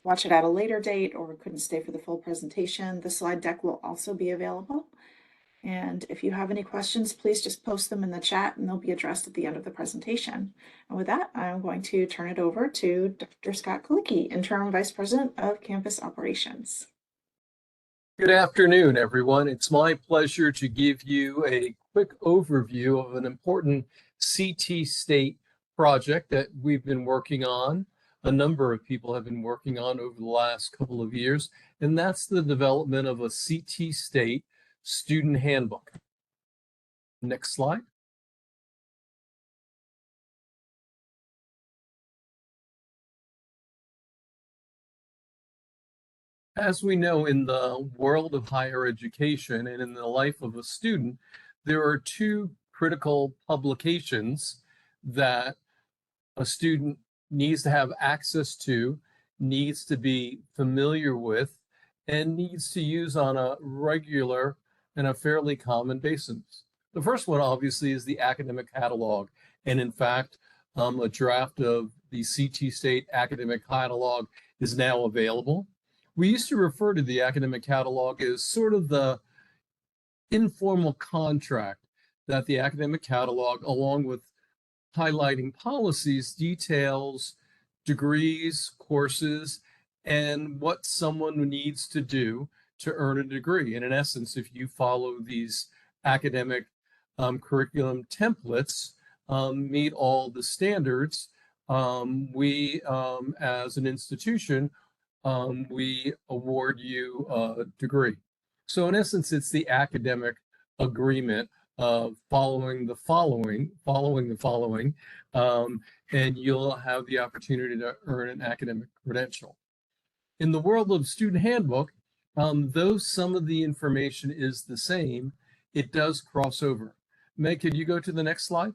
watch it at a later date or couldn't stay for the full presentation, the slide deck will also be available. And if you have any questions, please just post them in the chat and they'll be addressed at the end of the presentation. And with that, I'm going to turn it over to Dr. Scott Kalicki, Interim Vice President of Campus Operations. Good afternoon, everyone. It's my pleasure to give you a quick overview of an important CT State project that we've been working on. A number of people have been working on over the last couple of years, and that's the development of a CT State Student Handbook. Next slide. As we know, in the world of higher education and in the life of a student, there are two critical publications that a student needs to have access to, needs to be familiar with, and needs to use on a regular and a fairly common basis. The first one, obviously, is the academic catalog. And in fact, a draft of the CT State academic catalog is now available. We used to refer to the academic catalog as sort of the informal contract that the academic catalog, along with highlighting policies, details, degrees, courses, and what someone needs to do to earn a degree. And in essence, if you follow these academic curriculum templates, meet all the standards, we as an institution, we award you a degree. So in essence, it's the academic agreement of following the following, and you'll have the opportunity to earn an academic credential. In the world of Student Handbook, though some of the information is the same, it does cross over. Meg, could you go to the next slide?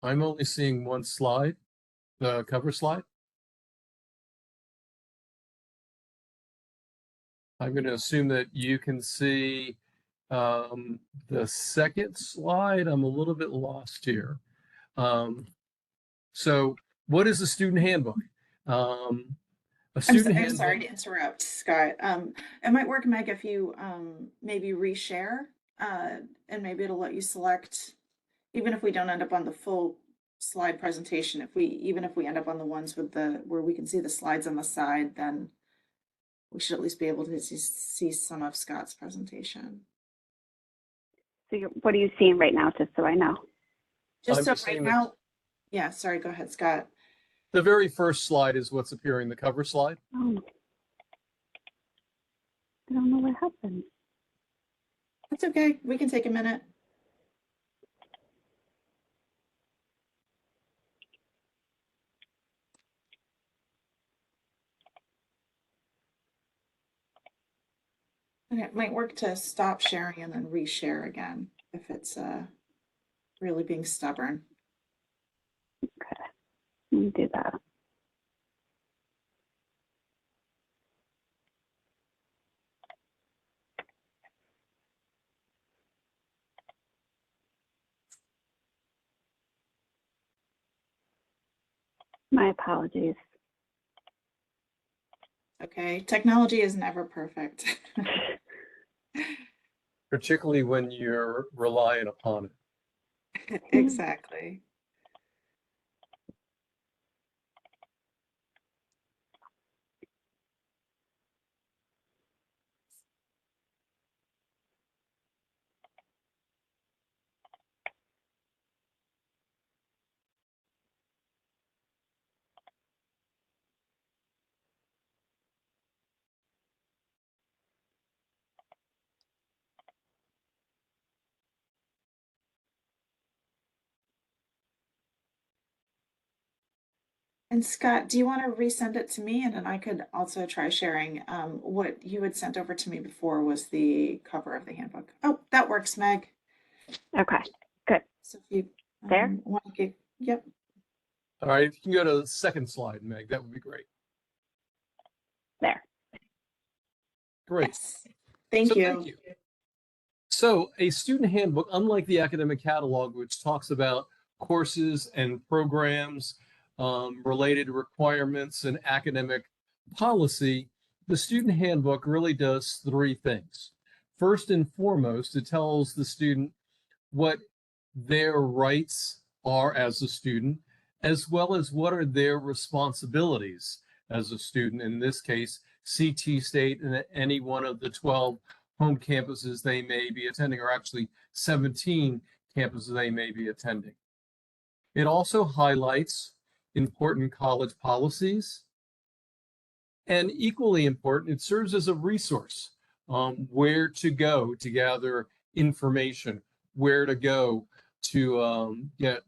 I'm only seeing one slide, the cover slide. I'm going to assume that you can see the second slide. I'm a little bit lost here. So what is a student handbook? I'm sorry to interrupt, Scott. It might work, Meg, if you maybe reshare and maybe it'll let you select, even if we don't end up on the full slide presentation, even if we end up on the ones with where we can see the slides on the side, then we should at least be able to see some of Scott's presentation. So what are you seeing right now, just so I know? Just so right now, yeah, sorry, go ahead, Scott. The very first slide is what's appearing, the cover slide. Oh, I don't know what happened. That's okay, we can take a minute. And it might work to stop sharing and then reshare again if it's really being stubborn. Okay, let me do that. My apologies. Okay, technology is never perfect. Particularly when you're reliant upon it. Exactly. And Scott, do you want to resend it to me? And then I could also try sharing. What you had sent over to me before was the cover of the handbook. Oh, that works, Meg. Okay, good. So if you there? Want to get, yep. All right, if you can go to the second slide, Meg, that would be great. There. Great. Yes. Thank you. Thank you. So a student handbook, unlike the academic catalog, which talks about courses and programs, related requirements and academic policy, the student handbook really does three things. First and foremost, it tells the student what their rights are as a student, as well as what are their responsibilities as a student. In this case, CT State and any one of the 12 home campuses they may be attending, or actually 17 campuses they may be attending. It also highlights important college policies. And equally important, it serves as a resource, where to go to gather information, where to go to get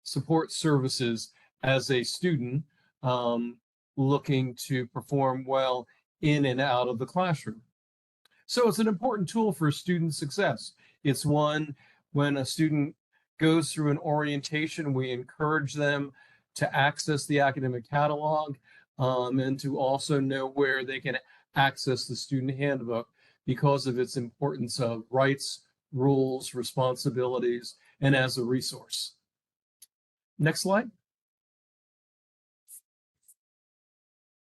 support services as a student looking to perform well in and out of the classroom. So it's an important tool for student success. It's one when a student goes through an orientation, we encourage them to access the academic catalog and to also know where they can access the student handbook because of its importance of rights, rules, responsibilities, and as a resource. Next slide.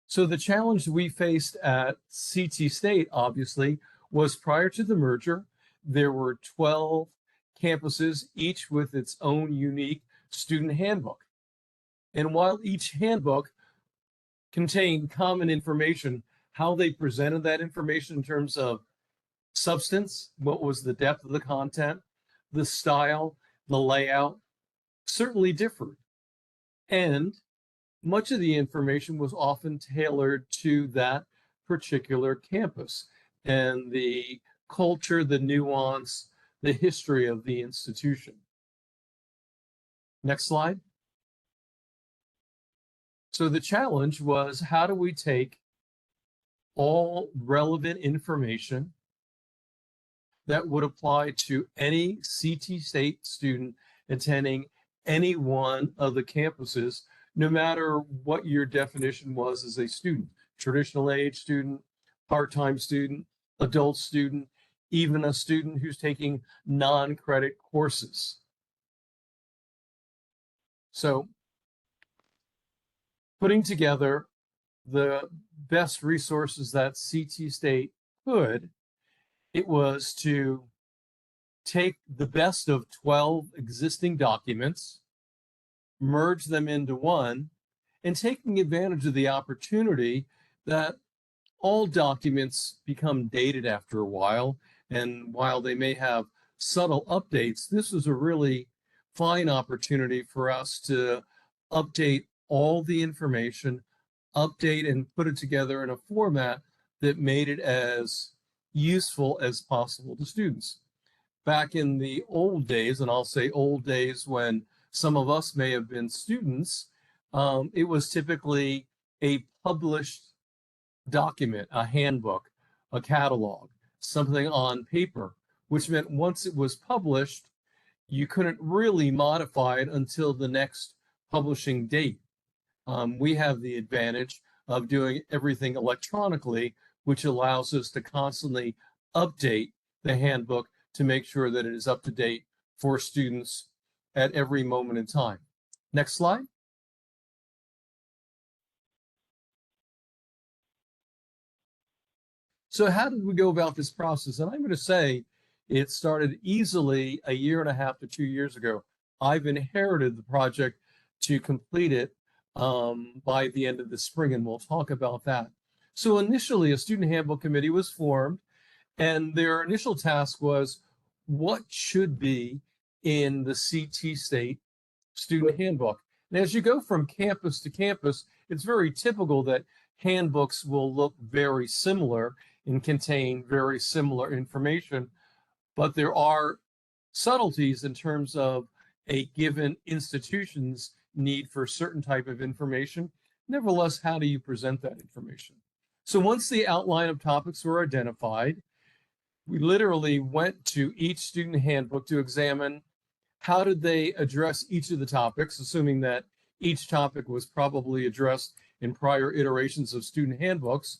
So the challenge we faced at CT State, obviously, was prior to the merger, there were 12 campuses, each with its own unique student handbook. And while each handbook contained common information, how they presented that information in terms of substance, what was the depth of the content, the style, the layout, certainly differed. And much of the information was often tailored to that particular campus and the culture, the nuance, the history of the institution. Next slide. So the challenge was, how do we take all relevant information that would apply to any CT State student attending any one of the campuses, no matter what your definition was as a student, traditional age student, part-time student, adult student, even a student who's taking non-credit courses. So putting together the best resources that CT State could, it was to take the best of 12 existing documents, merge them into one, and taking advantage of the opportunity that all documents become dated after a while. And while they may have subtle updates, this was a really fine opportunity for us to update all the information, update and put it together in a format that made it as useful as possible to students. Back in the old days, and I'll say old days when some of us may have been students, it was typically a published document, a handbook, a catalog, something on paper, which meant once it was published, you couldn't really modify it until the next publishing date. We have the advantage of doing everything electronically, which allows us to constantly update the handbook to make sure that it is up to date for students at every moment in time. Next slide. So how did we go about this process? And I'm going to say it started easily a year and a half to 2 years ago. I've inherited the project to complete it by the end of the spring, and we'll talk about that. So initially, a student handbook committee was formed, and their initial task was, what should be in the CT State student handbook? And as you go from campus to campus, it's very typical that handbooks will look very similar and contain very similar information, but there are subtleties in terms of a given institution's need for a certain type of information. Nevertheless, how do you present that information? So once the outline of topics were identified, we literally went to each student handbook to examine how did they address each of the topics, assuming that each topic was probably addressed in prior iterations of student handbooks.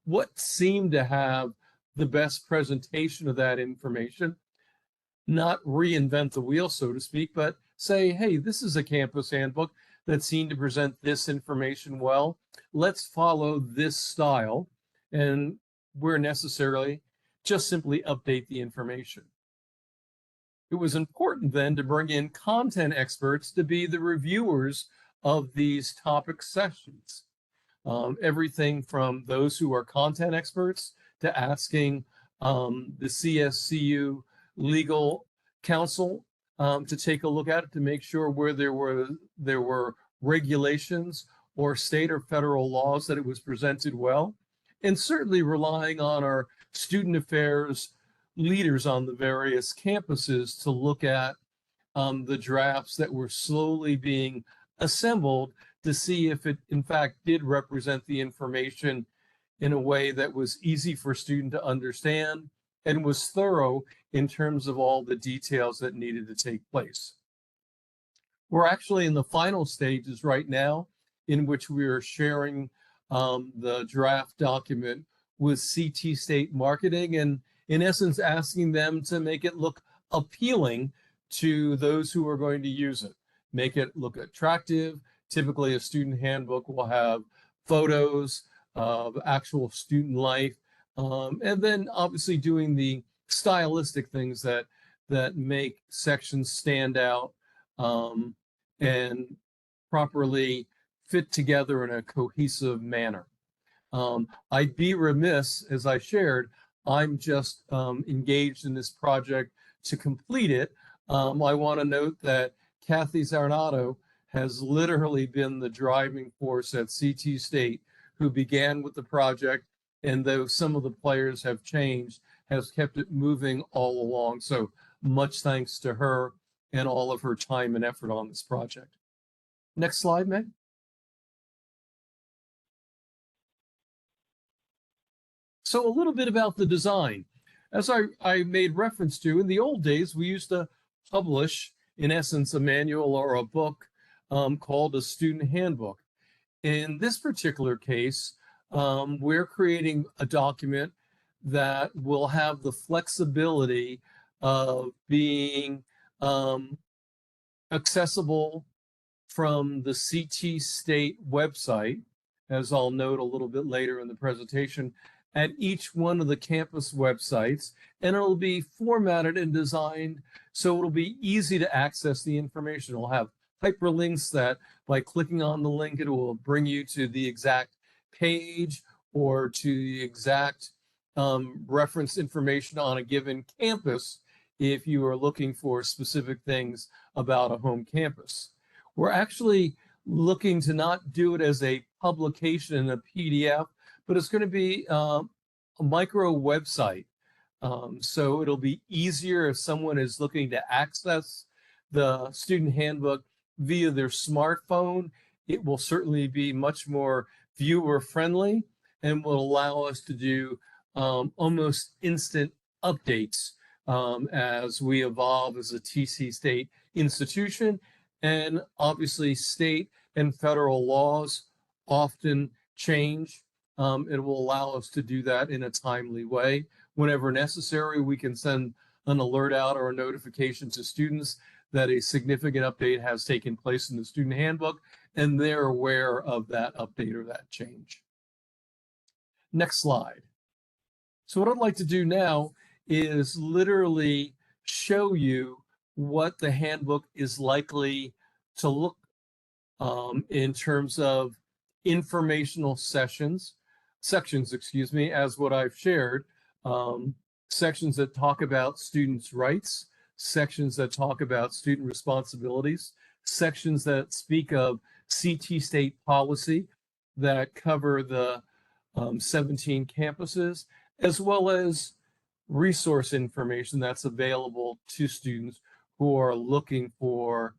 What seemed to have the best presentation of that information? Not reinvent the wheel, so to speak, but say, hey, this is a campus handbook that seemed to present this information well. Let's follow this style, and where necessary, just simply update the information. It was important then to bring in content experts to be the reviewers of these topic sessions. Everything from those who are content experts to asking the CSCU legal counsel to take a look at it to make sure where there were regulations or state or federal laws that it was presented well, and certainly relying on our student affairs leaders on the various campuses to look at the drafts that were slowly being assembled to see if it in fact did represent the information in a way that was easy for a student to understand and was thorough in terms of all the details that needed to take place. We're actually in the final stages right now in which we are sharing the draft document with CT State Marketing, and in essence asking them to make it look appealing to those who are going to use it, make it look attractive. Typically, a student handbook will have photos of actual student life, and then obviously doing the stylistic things that make sections stand out and properly fit together in a cohesive manner. I'd be remiss, as I shared, I'm just engaged in this project to complete it. I want to note that Kathy Zarnato has literally been the driving force at CT State, who began with the project, and though some of the players have changed, has kept it moving all along. So much thanks to her and all of her time and effort on this project. Next slide, Meg. So a little bit about the design. As I made reference to, in the old days, we used to publish, in essence, a manual or a book called a student handbook. In this particular case, we're creating a document that will have the flexibility of being accessible from the CT State website, as I'll note a little bit later in the presentation, at each one of the campus websites, and it'll be formatted and designed so it'll be easy to access the information. It'll have hyperlinks that by clicking on the link, it will bring you to the exact page or to the exact reference information on a given campus if you are looking for specific things about a home campus. We're actually looking to not do it as a publication in a PDF, but it's going to be a micro website. So it'll be easier if someone is looking to access the student handbook via their smartphone. It will certainly be much more viewer friendly and will allow us to do almost instant updates as we evolve as a TC State institution. And obviously state and federal laws often change. It will allow us to do that in a timely way. Whenever necessary, we can send an alert out or a notification to students that a significant update has taken place in the student handbook, and they're aware of that update or that change. Next slide. So what I'd like to do now is literally show you what the handbook is likely to look in terms of informational sections, as what I've shared, sections that talk about students' rights, sections that talk about student responsibilities, sections that speak of CT State policy that cover the 17 campuses, as well as resource information that's available to students who are looking for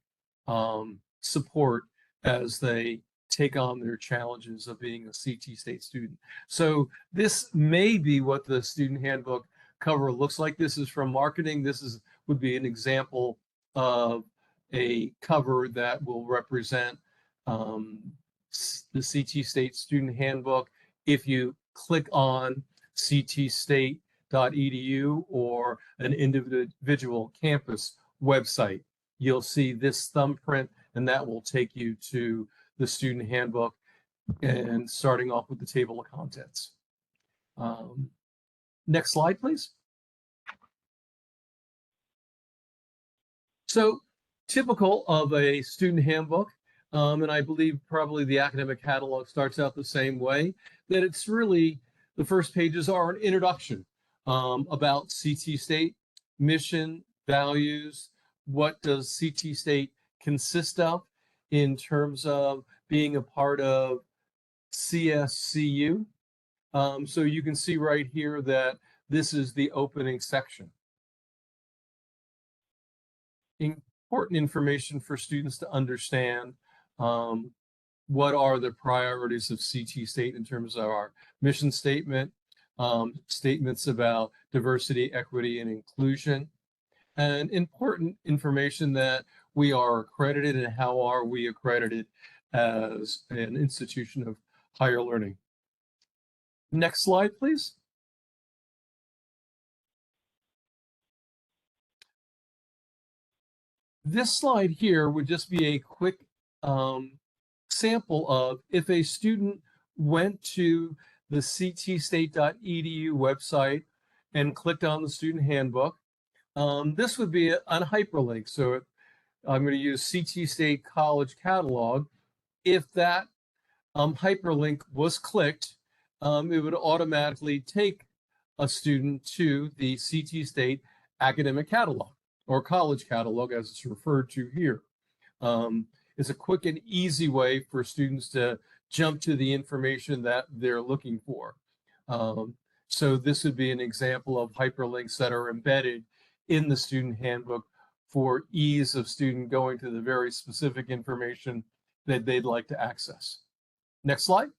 support as they take on their challenges of being a CT State student. So this may be what the student handbook cover looks like. This is from marketing. This would be an example of a cover that will represent the CT State student handbook. If you click on ctstate.edu or an individual campus website, you'll see this thumbprint, and that will take you to the student handbook, and starting off with the table of contents. Next slide, please. So typical of a student handbook, and I believe probably the academic catalog starts out the same way, that it's really, the first pages are an introduction about CT State, mission, values, what does CT State consist of in terms of being a part of CSCU. So you can see right here that this is the opening section. Important information for students to understand. What are the priorities of CT State in terms of our mission statement, statements about diversity, equity, and inclusion, and important information that we are accredited and how are we accredited as an institution of higher learning. Next slide, please. This slide here would just be a quick sample of if a student went to the ctstate.edu website and clicked on the student handbook. This would be a hyperlink. So I'm going to use CT State College Catalog. If that hyperlink was clicked, it would automatically take a student to the CT State Academic Catalog, or College Catalog as it's referred to here. It's a quick and easy way for students to jump to the information that they're looking for. So this would be an example of hyperlinks that are embedded in the student handbook for ease of student going to the very specific information that they'd like to access. Next slide.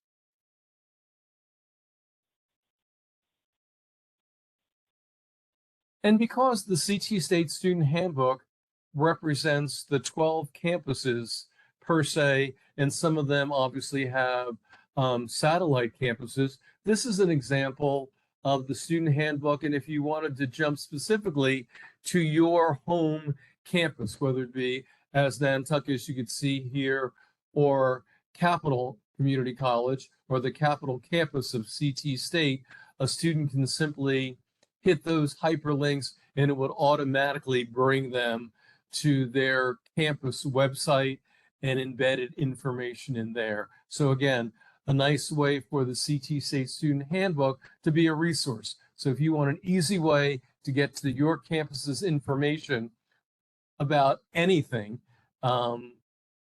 And because the CT State Student Handbook represents the 12 campuses per se, and some of them obviously have satellite campuses, this is an example of the student handbook. And if you wanted to jump specifically to your home campus, whether it be as Nantucket, as you could see here, or Capital Community College, or the Capital campus of CT State, a student can simply hit those hyperlinks and it would automatically bring them to their campus website and embedded information in there. So again, a nice way for the CT State Student Handbook to be a resource. So if you want an easy way to get to your campus's information about anything,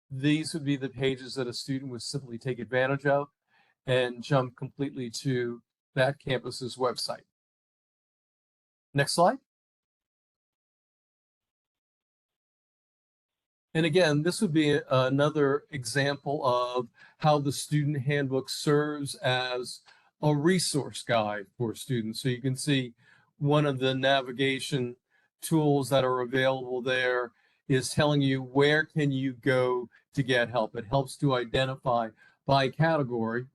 these would be the pages that a student would simply take advantage of and jump completely to that campus's website. Next slide. And again, this would be another example of how the student handbook serves as a resource guide for students. So you can see one of the navigation tools that are available there is telling you where can you go to get help. It helps to identify by category,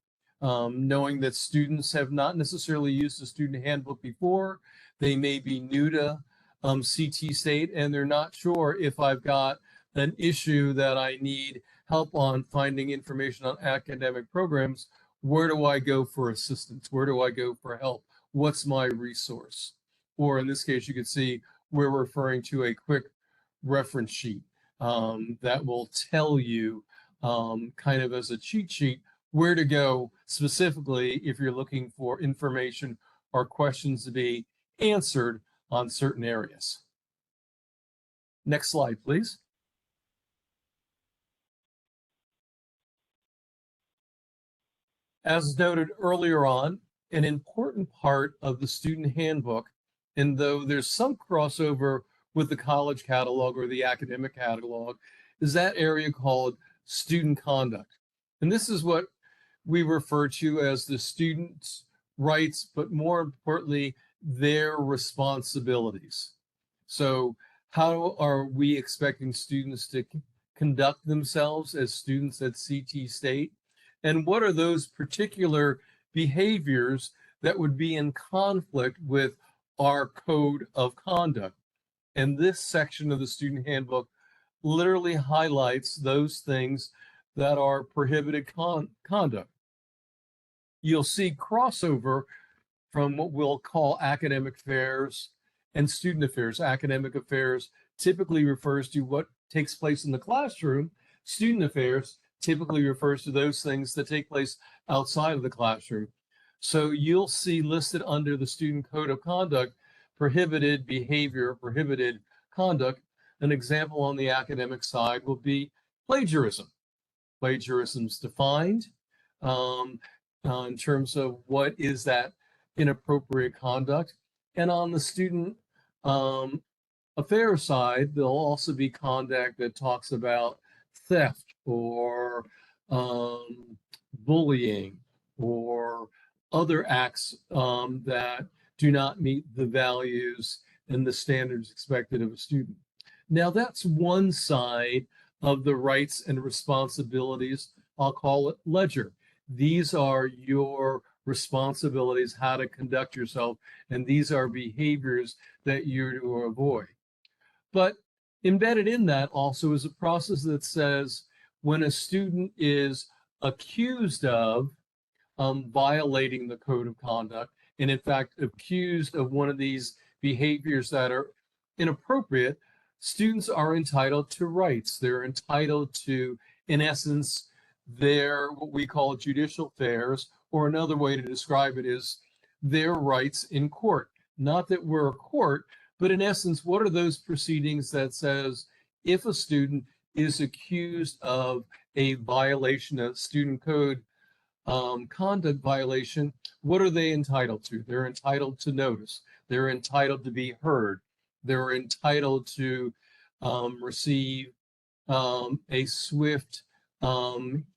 knowing that students have not necessarily used the student handbook before. They may be new to CT State and they're not sure if I've got an issue that I need help on finding information on academic programs. Where do I go for assistance? Where do I go for help? What's my resource? Or in this case, you can see we're referring to a quick reference sheet that will tell you kind of as a cheat sheet where to go specifically if you're looking for information or questions to be answered on certain areas. Next slide, please. As noted earlier on, an important part of the student handbook, and though there's some crossover with the college catalog or the academic catalog, is that area called student conduct. And this is what we refer to as the students' rights, but more importantly, their responsibilities. So how are we expecting students to conduct themselves as students at CT State? And what are those particular behaviors that would be in conflict with our code of conduct? And this section of the student handbook literally highlights those things that are prohibited conduct. You'll see crossover from what we'll call academic affairs and student affairs. Academic affairs typically refers to what takes place in the classroom. Student affairs typically refers to those things that take place outside of the classroom. So you'll see listed under the Student Code of Conduct, prohibited behavior, prohibited conduct. An example on the academic side will be plagiarism. Plagiarism's defined in terms of what is that inappropriate conduct. And on the student affairs side, there'll also be conduct that talks about theft or bullying or other acts that do not meet the values and the standards expected of a student. Now, that's one side of the rights and responsibilities. I'll call it ledger. These are your responsibilities, how to conduct yourself, and these are behaviors that you're to avoid. But embedded in that also is a process that says when a student is accused of violating the code of conduct, and in fact accused of one of these behaviors that are inappropriate, students are entitled to rights. They're entitled to, in essence, their what we call judicial affairs, or another way to describe it is their rights in court. Not that we're a court, but in essence, what are those proceedings that says if a student is accused of a violation of student code conduct violation, what are they entitled to? They're entitled to notice. They're entitled to be heard. They're entitled to receive a swift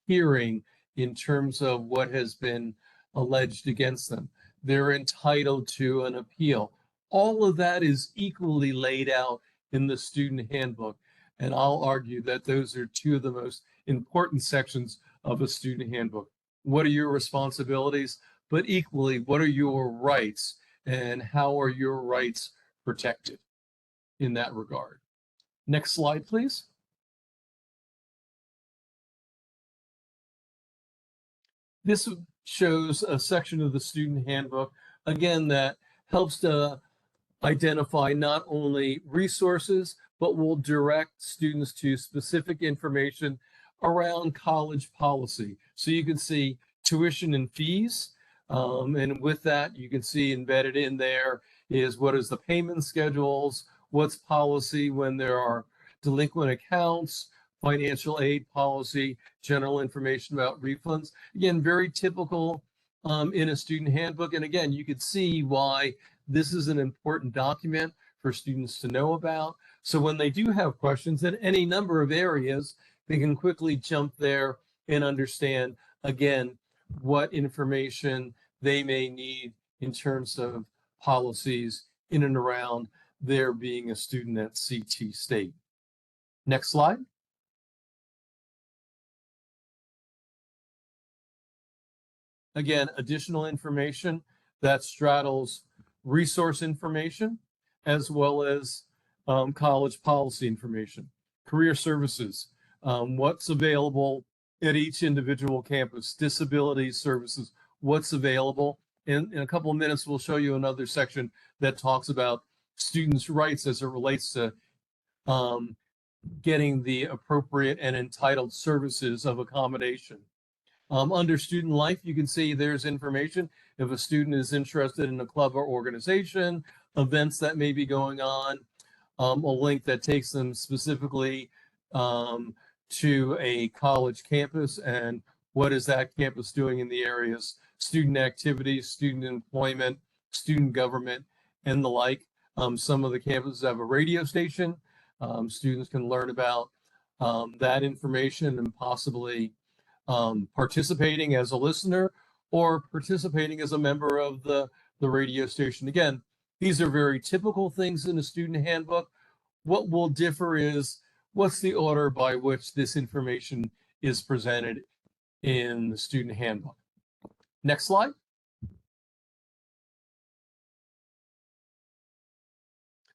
hearing in terms of what has been alleged against them. They're entitled to an appeal. All of that is equally laid out in the student handbook. And I'll argue that those are two of the most important sections of a student handbook. What are your responsibilities? But equally, what are your rights and how are your rights protected in that regard? Next slide, please. This shows a section of the student handbook, again, that helps to identify not only resources, but will direct students to specific information around college policy. So you can see tuition and fees. And with that, you can see embedded in there is what is the payment schedules, what's policy when there are delinquent accounts, financial aid policy, general information about refunds. Again, very typical in a student handbook. And again, you could see why this is an important document for students to know about. So when they do have questions in any number of areas, they can quickly jump there and understand, again, what information they may need in terms of policies in and around their being a student at CT State. Next slide. Again, additional information that straddles resource information as well as college policy information, career services, what's available at each individual campus, disability services, what's available. In a couple of minutes, we'll show you another section that talks about students' rights as it relates to getting the appropriate and entitled services of accommodation. Under student life, you can see there's information if a student is interested in a club or organization, events that may be going on, a link that takes them specifically to a college campus and what is that campus doing in the areas, student activities, student employment, student government, and the like. Some of the campuses have a radio station. Students can learn about that information and possibly participating as a listener or participating as a member of the radio station. Again, these are very typical things in a student handbook. What will differ is what's the order by which this information is presented in the student handbook. Next slide.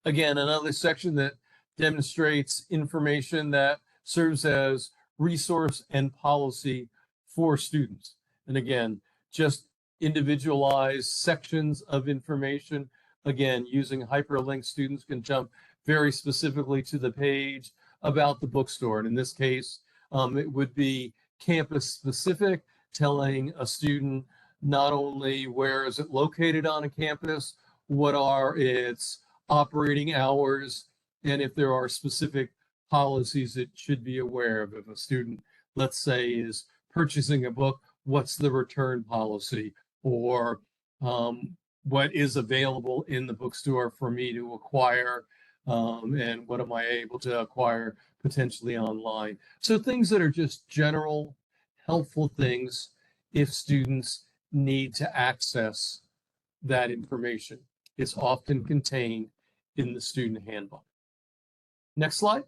Again, another section that demonstrates information that serves as resource and policy for students. And again, just individualized sections of information. Again, using hyperlinks, students can jump very specifically to the page about the bookstore. And in this case, it would be campus specific, telling a student not only where is it located on a campus, what are its operating hours, and if there are specific policies it should be aware of. If a student, let's say, is purchasing a book, what's the return policy, or what is available in the bookstore for me to acquire, and what am I able to acquire potentially online. So things that are just general, helpful things if students need to access that information. It's often contained in the student handbook. Next slide.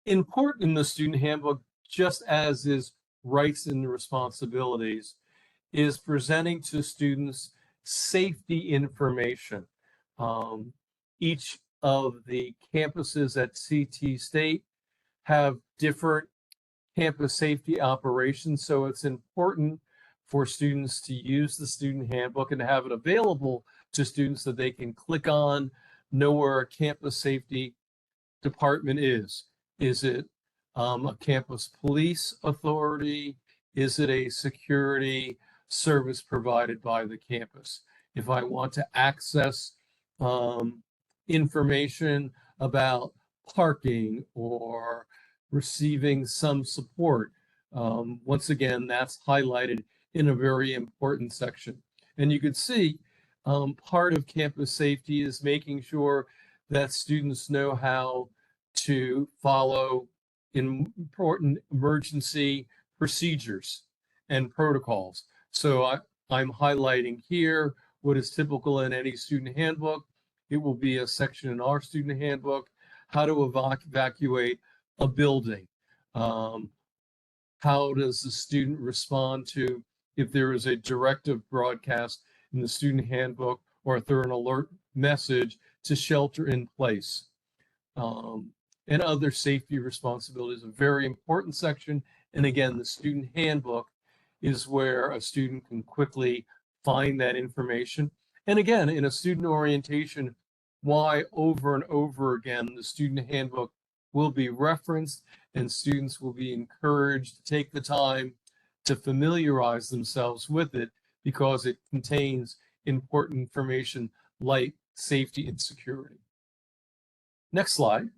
Important in the student handbook, just as is rights and responsibilities, is presenting to students safety information. Each of the campuses at CT State have different campus safety operations, so it's important for students to use the student handbook and have it available to students that they can click on, know where a campus safety department is. Is it a campus police authority? Is it a security service provided by the campus? If I want to access information about parking or receiving some support, once again, that's highlighted in a very important section. And you can see part of campus safety is making sure that students know how to follow important emergency procedures and protocols. So I'm highlighting here what is typical in any student handbook. It will be a section in our student handbook, how to evacuate a building. How does the student respond to if there is a directive broadcast in the student handbook, or if there an alert message to shelter in place? And other safety responsibilities, a very important section. And again, the student handbook is where a student can quickly find that information. And again, in a student orientation, why over and over again, the student handbook will be referenced and students will be encouraged to take the time to familiarize themselves with it, because it contains important information like safety and security. Next slide.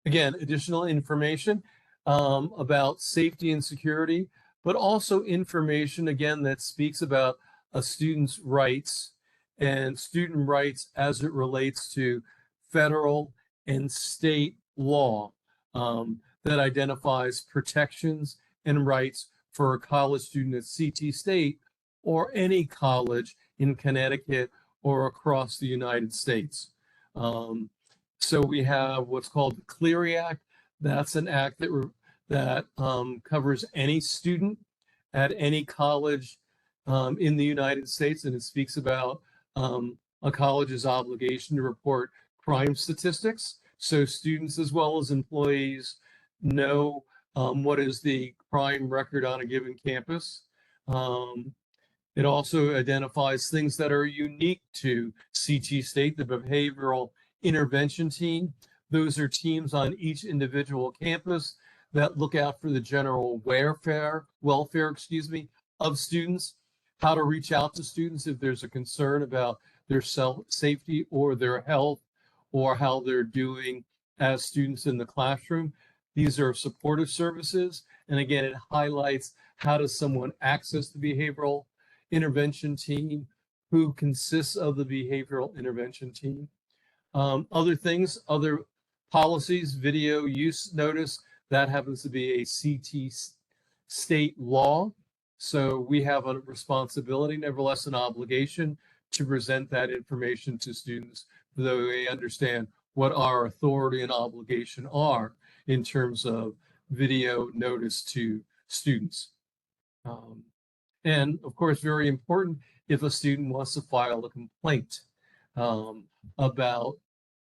Again, additional information about safety and security, but also information, again, that speaks about a student's rights and student rights as it relates to federal and state law that identifies protections and rights for a college student at CT State or any college in Connecticut or across the United States. So we have what's called the Clery Act. That's an act that covers any student at any college in the United States, and it speaks about a college's obligation to report crime statistics, so students as well as employees know what is the crime record on a given campus. It also identifies things that are unique to CT State, the behavioral intervention team. Those are teams on each individual campus that look out for the general welfare, of students, how to reach out to students if there's a concern about their safety or their health, or how they're doing as students in the classroom. These are supportive services. And again, it highlights how does someone access the behavioral intervention team, who consists of the behavioral intervention team. Other things, other policies, video use notice, that happens to be a CT State law. So we have a responsibility, nevertheless an obligation, to present that information to students so that they understand what our authority and obligation are in terms of video notice to students. And of course, very important, if a student wants to file a complaint about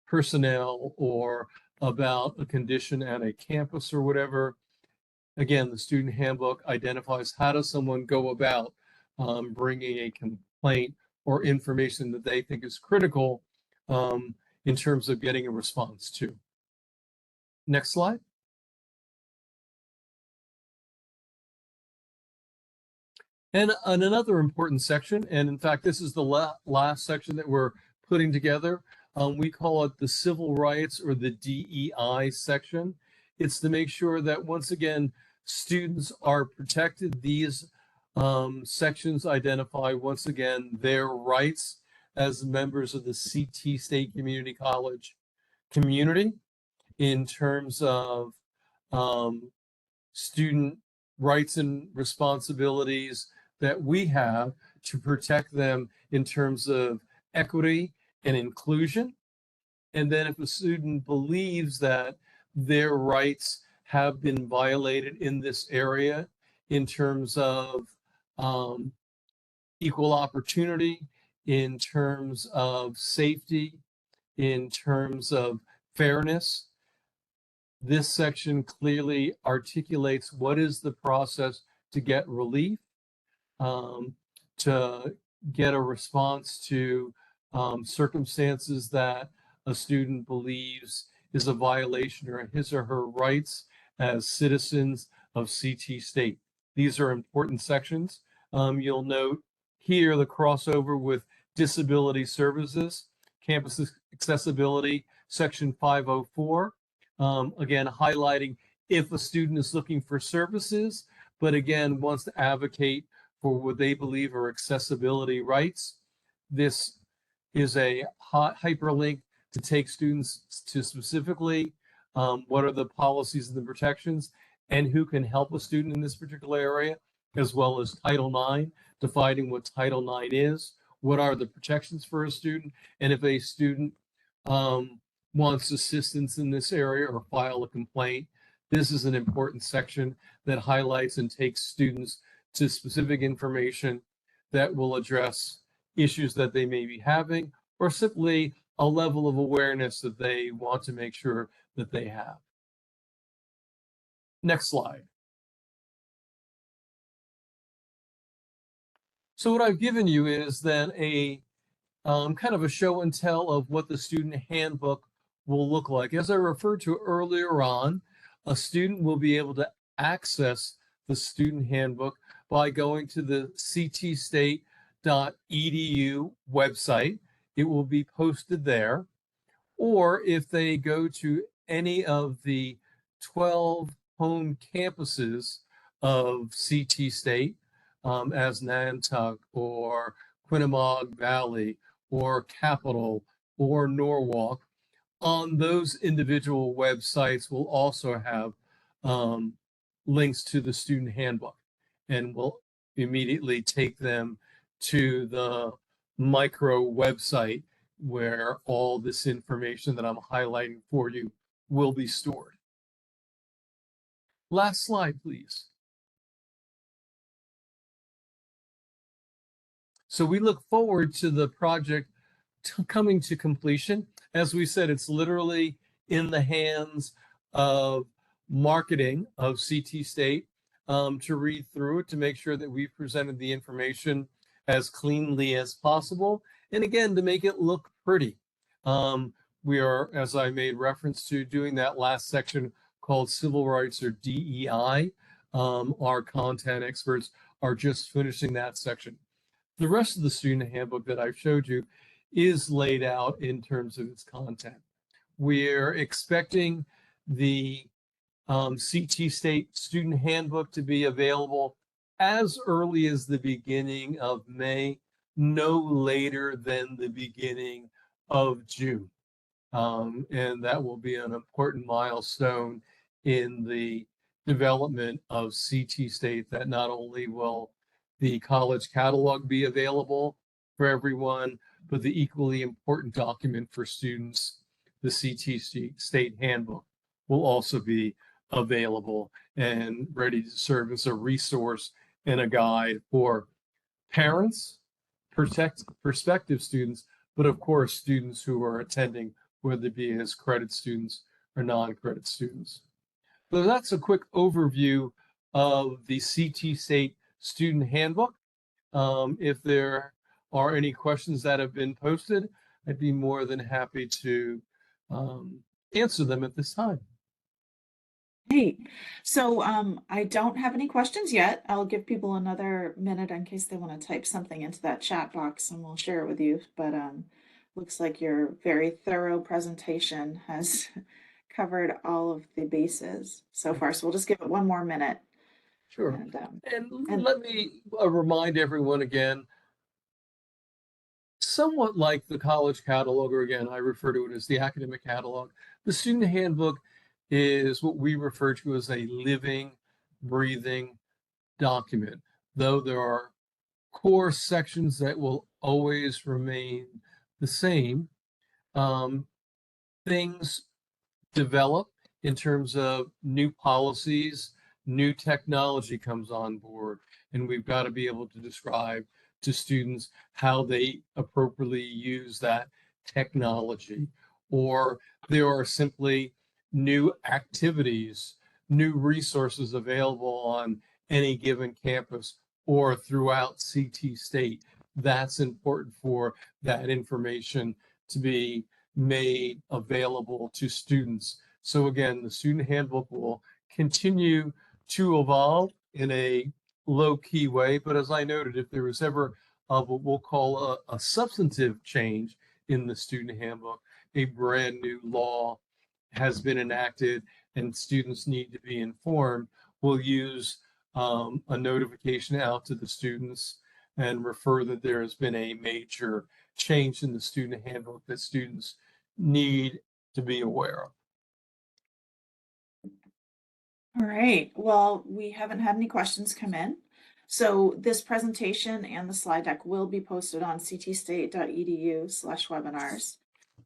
personnel or about a condition at a campus or whatever, again, the student handbook identifies how does someone go about bringing a complaint or information that they think is critical in terms of getting a response to. Next slide. And another important section, and in fact, this is the last section that we're putting together. We call it the civil rights or the DEI section. It's to make sure that, once again, students are protected. These sections identify, once again, their rights as members of the CT State Community College community in terms of student rights and responsibilities that we have to protect them in terms of equity and inclusion. And then if a student believes that their rights have been violated in this area in terms of equal opportunity, in terms of safety, in terms of fairness, this section clearly articulates what is the process to get relief, to get a response to circumstances that a student believes is a violation of his or her rights as citizens of CT State. These are important sections. You'll note here the crossover with disability services, campus accessibility, section 504. Again, highlighting if a student is looking for services, but again, wants to advocate for what they believe are accessibility rights. This is a hyperlink to take students to specifically what are the policies and the protections and who can help a student in this particular area, as well as Title IX, defining what Title IX is, what are the protections for a student, and if a student wants assistance in this area or file a complaint, this is an important section that highlights and takes students to specific information that will address issues that they may be having or simply a level of awareness that they want to make sure that they have. Next slide. So what I've given you is then a kind of a show and tell of what the student handbook will look like. As I referred to earlier on, a student will be able to access the student handbook by going to the ctstate.edu website. It will be posted there. Or if they go to any of the 12 home campuses of CT State, as Nantucket or Quinnamog Valley or Capitol or Norwalk, on those individual websites will also have links to the student handbook and will immediately take them to the micro website where all this information that I'm highlighting for you will be stored. Last slide, please. So we look forward to the project coming to completion. As we said, it's literally in the hands of marketing of CT State to read through it, to make sure that we've presented the information as cleanly as possible. And again, to make it look pretty. We are, as I made reference to, doing that last section called Civil Rights or DEI. Our content experts are just finishing that section. The rest of the student handbook that I've showed you is laid out in terms of its content. We're expecting the CT State student handbook to be available as early as the beginning of May, no later than the beginning of June. And that will be an important milestone in the development of CT State, that not only will the college catalog be available for everyone, but the equally important document for students, the CT State Handbook, will also be available and ready to serve as a resource and a guide for parents, prospective students, but of course, students who are attending, whether it be as credit students or non-credit students. So that's a quick overview of the CT State Student Handbook. If there are any questions that have been posted, I'd be more than happy to answer them at this time. Hey, so I don't have any questions yet. I'll give people another minute in case they want to type something into that chat box and we'll share it with you. But looks like your very thorough presentation has covered all of the bases so far. So we'll just give it one more minute. Sure. And let me remind everyone again, somewhat like the college catalog, or again, I refer to it as the academic catalog, the student handbook is what we refer to as a living, breathing document. Though there are core sections that will always remain the same, things develop in terms of new policies, new technology comes on board, and we've got to be able to describe to students how they appropriately use that technology. Or there are simply new activities, new resources available on any given campus or throughout CT State. That's important for that information to be made available to students. So again, the student handbook will continue to evolve in a low-key way, but as I noted, if there was ever what we'll call a substantive change in the student handbook, a brand new law has been enacted and students need to be informed, we'll use a notification out to the students and refer that there has been a major change in the student handbook that students need to be aware of. All right. Well, we haven't had any questions come in. So this presentation and the slide deck will be posted on ctstate.edu/webinars.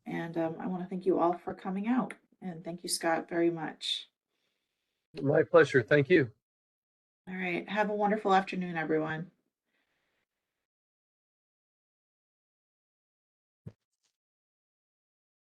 And I want to thank you all for coming out. And thank you, Scott, very much. My pleasure. Thank you. All right. Have a wonderful afternoon, everyone.